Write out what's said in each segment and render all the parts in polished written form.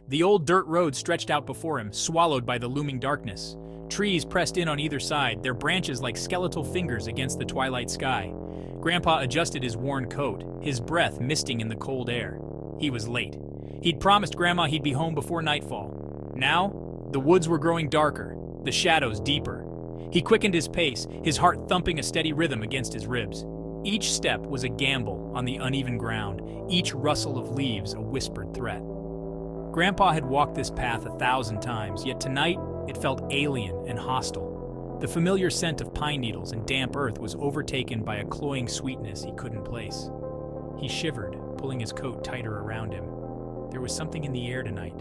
The old dirt road stretched out before him, swallowed by the looming darkness. Trees pressed in on either side, their branches like skeletal fingers against the twilight sky. Grandpa adjusted his worn coat, his breath misting in the cold air. He was late. He'd promised Grandma he'd be home before nightfall. Now, the woods were growing darker, the shadows deeper. He quickened his pace, his heart thumping a steady rhythm against his ribs. Each step was a gamble on the uneven ground, each rustle of leaves a whispered threat. Grandpa had walked this path 1,000 times, yet tonight it felt alien and hostile. The familiar scent of pine needles and damp earth was overtaken by a cloying sweetness he couldn't place. He shivered, pulling his coat tighter around him. There was something in the air tonight,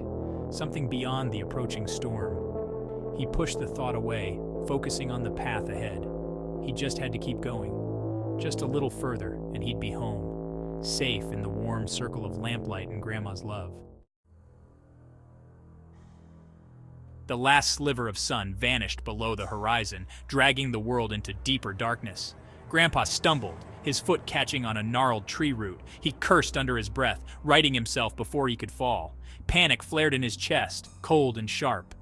something beyond the approaching storm. He pushed the thought away, focusing on the path ahead. He just had to keep going. Just a little further, and he'd be home, safe in the warm circle of lamplight and Grandma's love. The last sliver of sun vanished below the horizon, dragging the world into deeper darkness. Grandpa stumbled, his foot catching on a gnarled tree root. He cursed under his breath, righting himself before he could fall. Panic flared in his chest, cold and sharp.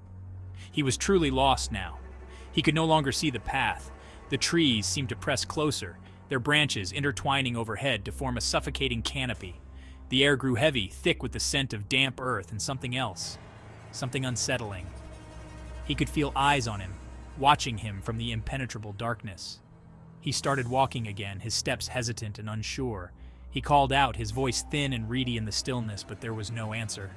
He was truly lost now. He could no longer see the path. The trees seemed to press closer, their branches intertwining overhead to form a suffocating canopy. The air grew heavy, thick with the scent of damp earth and something else, something unsettling. He could feel eyes on him, watching him from the impenetrable darkness. He started walking again, his steps hesitant and unsure. He called out, his voice thin and reedy in the stillness, but there was no answer.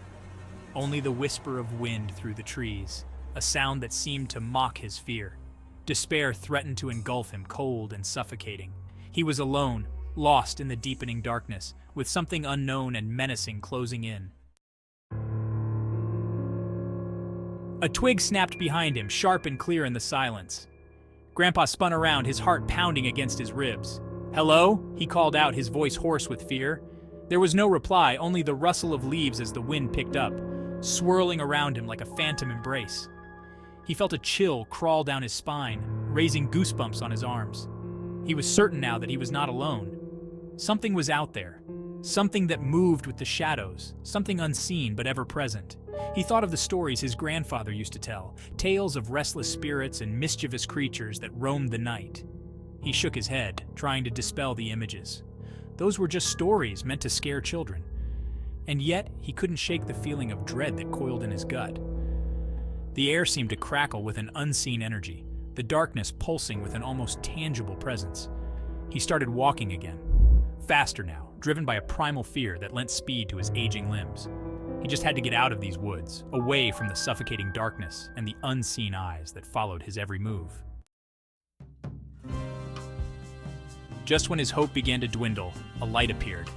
Only the whisper of wind through the trees, a sound that seemed to mock his fear. Despair threatened to engulf him, cold and suffocating. He was alone, lost in the deepening darkness, with something unknown and menacing closing in. A twig snapped behind him, sharp and clear in the silence. Grandpa spun around, his heart pounding against his ribs. "Hello?" he called out, his voice hoarse with fear. There was no reply, only the rustle of leaves as the wind picked up, swirling around him like a phantom embrace. He felt a chill crawl down his spine, raising goosebumps on his arms. He was certain now that he was not alone. Something was out there, something that moved with the shadows, something unseen but ever present. He thought of the stories his grandfather used to tell, tales of restless spirits and mischievous creatures that roamed the night. He shook his head, trying to dispel the images. Those were just stories meant to scare children. And yet, he couldn't shake the feeling of dread that coiled in his gut. The air seemed to crackle with an unseen energy, the darkness pulsing with an almost tangible presence. He started walking again, faster now, driven by a primal fear that lent speed to his aging limbs. He just had to get out of these woods, away from the suffocating darkness and the unseen eyes that followed his every move. Just when his hope began to dwindle, a light appeared.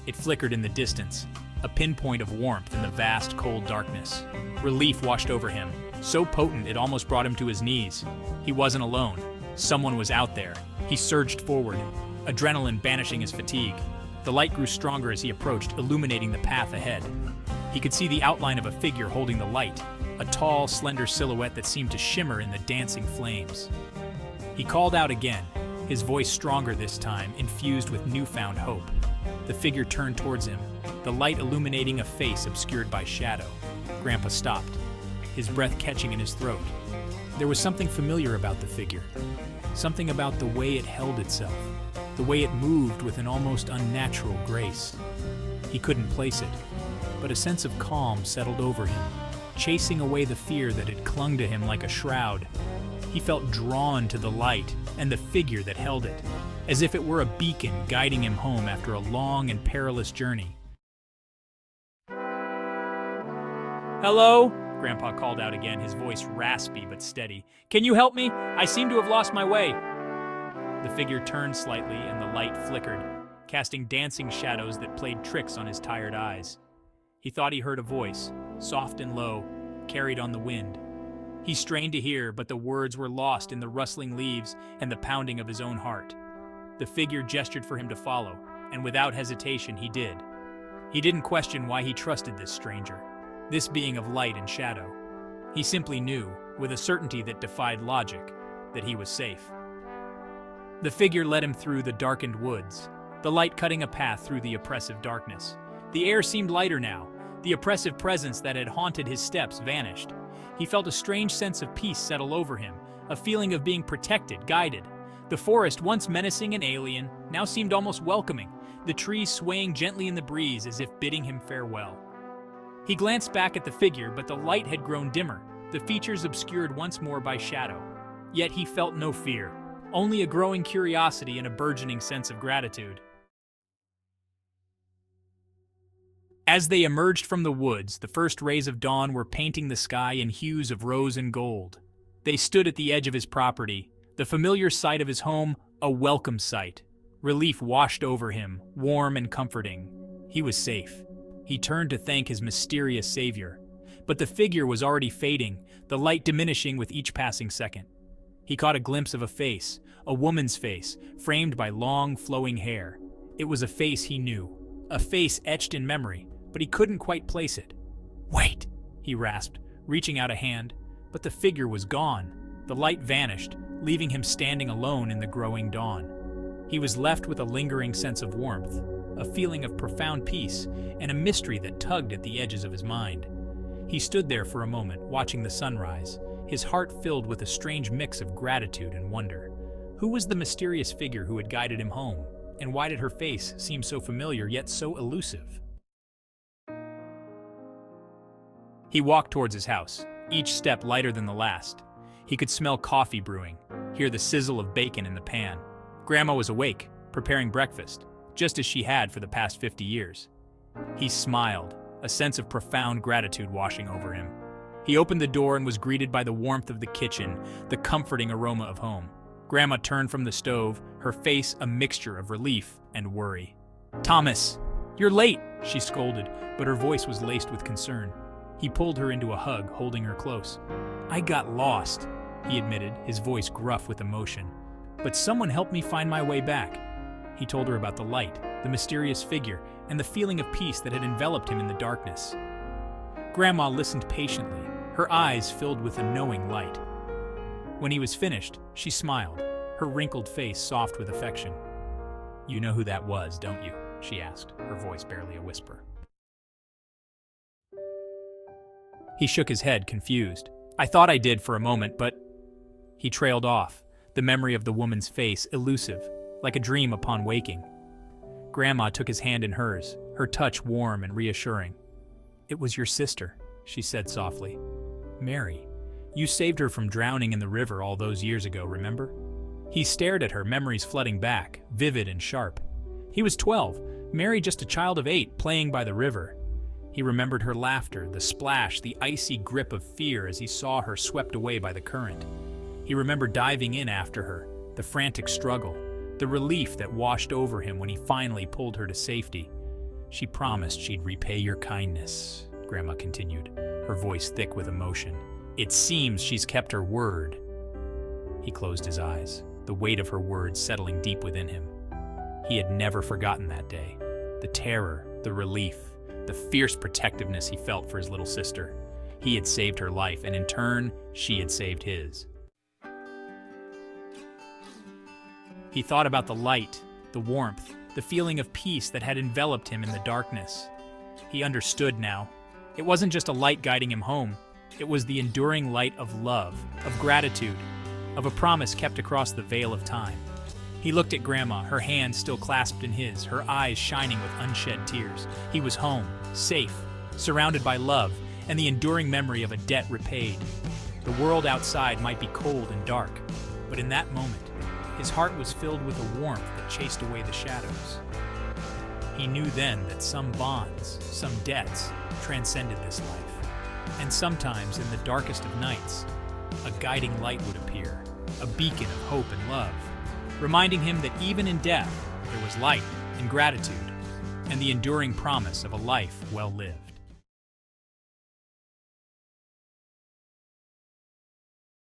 It flickered in the distance, a pinpoint of warmth in the vast, cold darkness. Relief washed over him, so potent it almost brought him to his knees. He wasn't alone. Someone was out there. He surged forward, adrenaline banishing his fatigue. The light grew stronger as he approached, illuminating the path ahead. He could see the outline of a figure holding the light, a tall, slender silhouette that seemed to shimmer in the dancing flames. He called out again, his voice stronger this time, infused with newfound hope. The figure turned towards him, the light illuminating a face obscured by shadow. Grandpa stopped, his breath catching in his throat. There was something familiar about the figure, something about the way it held itself, the way it moved with an almost unnatural grace. He couldn't place it, but a sense of calm settled over him, chasing away the fear that had clung to him like a shroud. He felt drawn to the light and the figure that held it, as if it were a beacon guiding him home after a long and perilous journey. "Hello?" Grandpa called out again, his voice raspy but steady. "Can you help me? I seem to have lost my way." The figure turned slightly and the light flickered, casting dancing shadows that played tricks on his tired eyes. He thought he heard a voice, soft and low, carried on the wind. He strained to hear, but the words were lost in the rustling leaves and the pounding of his own heart. The figure gestured for him to follow, and without hesitation he did. He didn't question why he trusted this stranger, this being of light and shadow. He simply knew, with a certainty that defied logic, that he was safe. The figure led him through the darkened woods, the light cutting a path through the oppressive darkness. The air seemed lighter now, The oppressive presence that had haunted his steps vanished. He felt a strange sense of peace settle over him, a feeling of being protected, guided. The forest, once menacing and alien, now seemed almost welcoming, the trees swaying gently in the breeze as if bidding him farewell. He glanced back at the figure, but the light had grown dimmer, the features obscured once more by shadow. Yet he felt no fear, only a growing curiosity and a burgeoning sense of gratitude. As they emerged from the woods, the first rays of dawn were painting the sky in hues of rose and gold. They stood at the edge of his property, the familiar sight of his home, a welcome sight. Relief washed over him, warm and comforting. He was safe. He turned to thank his mysterious savior. But the figure was already fading, the light diminishing with each passing second. He caught a glimpse of a face, a woman's face, framed by long, flowing hair. It was a face he knew, a face etched in memory, but he couldn't quite place it. "Wait," he rasped, reaching out a hand, but the figure was gone. The light vanished, leaving him standing alone in the growing dawn. He was left with a lingering sense of warmth, a feeling of profound peace, and a mystery that tugged at the edges of his mind. He stood there for a moment, watching the sunrise, his heart filled with a strange mix of gratitude and wonder. Who was the mysterious figure who had guided him home, and why did her face seem so familiar yet so elusive? He walked towards his house, each step lighter than the last. He could smell coffee brewing, hear the sizzle of bacon in the pan. Grandma was awake, preparing breakfast, just as she had for the past 50 years. He smiled, a sense of profound gratitude washing over him. He opened the door and was greeted by the warmth of the kitchen, the comforting aroma of home. Grandma turned from the stove, her face a mixture of relief and worry. "Thomas, you're late," she scolded, but her voice was laced with concern. He pulled her into a hug, holding her close. "I got lost," he admitted, his voice gruff with emotion. "But someone helped me find my way back." He told her about the light, the mysterious figure, and the feeling of peace that had enveloped him in the darkness. Grandma listened patiently, her eyes filled with a knowing light. When he was finished, she smiled, her wrinkled face soft with affection. "You know who that was, don't you?" she asked, her voice barely a whisper. He shook his head, confused. "I thought I did for a moment, but—" He trailed off, the memory of the woman's face elusive, like a dream upon waking. Grandma took his hand in hers, her touch warm and reassuring. "It was your sister," she said softly. "Mary. You saved her from drowning in the river all those years ago, remember?" He stared at her, memories flooding back, vivid and sharp. He was 12, Mary just a child of 8, playing by the river. He remembered her laughter, the splash, the icy grip of fear as he saw her swept away by the current. He remembered diving in after her, the frantic struggle, the relief that washed over him when he finally pulled her to safety. "She promised she'd repay your kindness," Grandma continued, her voice thick with emotion. "It seems she's kept her word." He closed his eyes, the weight of her words settling deep within him. He had never forgotten that day. The terror, the relief, the fierce protectiveness he felt for his little sister. He had saved her life, and in turn, she had saved his. He thought about the light, the warmth, the feeling of peace that had enveloped him in the darkness. He understood now. It wasn't just a light guiding him home. It was the enduring light of love, of gratitude, of a promise kept across the veil of time. He looked at Grandma, her hands still clasped in his, her eyes shining with unshed tears. He was home, safe, surrounded by love, and the enduring memory of a debt repaid. The world outside might be cold and dark, but in that moment, his heart was filled with a warmth that chased away the shadows. He knew then that some bonds, some debts, transcended this life. And sometimes, in the darkest of nights, a guiding light would appear, a beacon of hope and love, reminding him that even in death, there was light and gratitude, and the enduring promise of a life well lived.